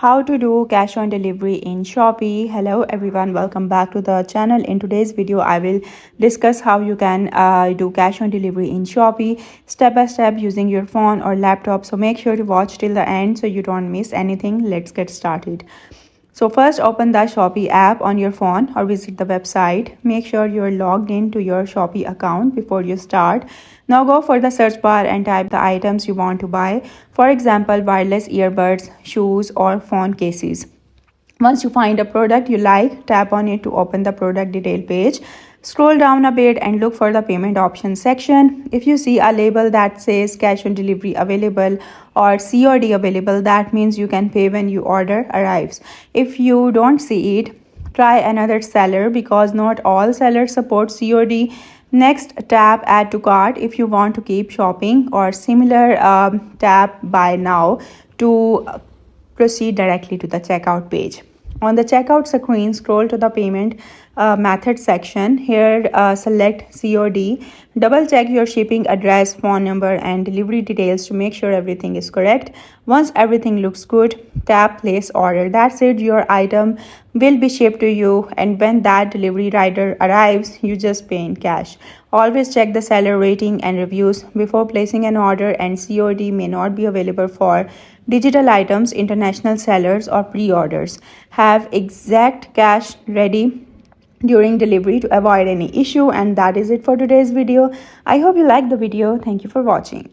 How to do cash on delivery in Shopee. Hello everyone, welcome back to the channel. In today's video I will discuss how you can do cash on delivery in Shopee step by step using your phone or laptop. So make sure to watch till the end so you don't miss anything. Let's get started. So first, open the Shopee app on your phone or visit the website. Make sure you're logged into your Shopee account before you start. Now go for the search bar and type the items you want to buy. For example, wireless earbuds, shoes, or phone cases. Once you find a product you like, tap on it to open the product detail page. Scroll down a bit and look for the payment options section. If you see a label that says cash on delivery available or COD available, that means you can pay when your order arrives. If you don't see it, try another seller because not all sellers support COD. Next, tap add to cart if you want to keep shopping, or similar, tap buy now to proceed directly to the checkout page. On the checkout screen, scroll to the payment method section. Here, select COD. Double check your shipping address, phone number, and delivery details to make sure everything is correct. Once everything looks good, tap place order. That's it, your item will be shipped to you, and when that delivery rider arrives, you just pay in cash. Always check the seller rating and reviews before placing an order, and COD may not be available for digital items. International sellers or pre-orders have exact cash ready during delivery to avoid any issue. And that is it for today's video. I hope you liked the video. Thank you for watching.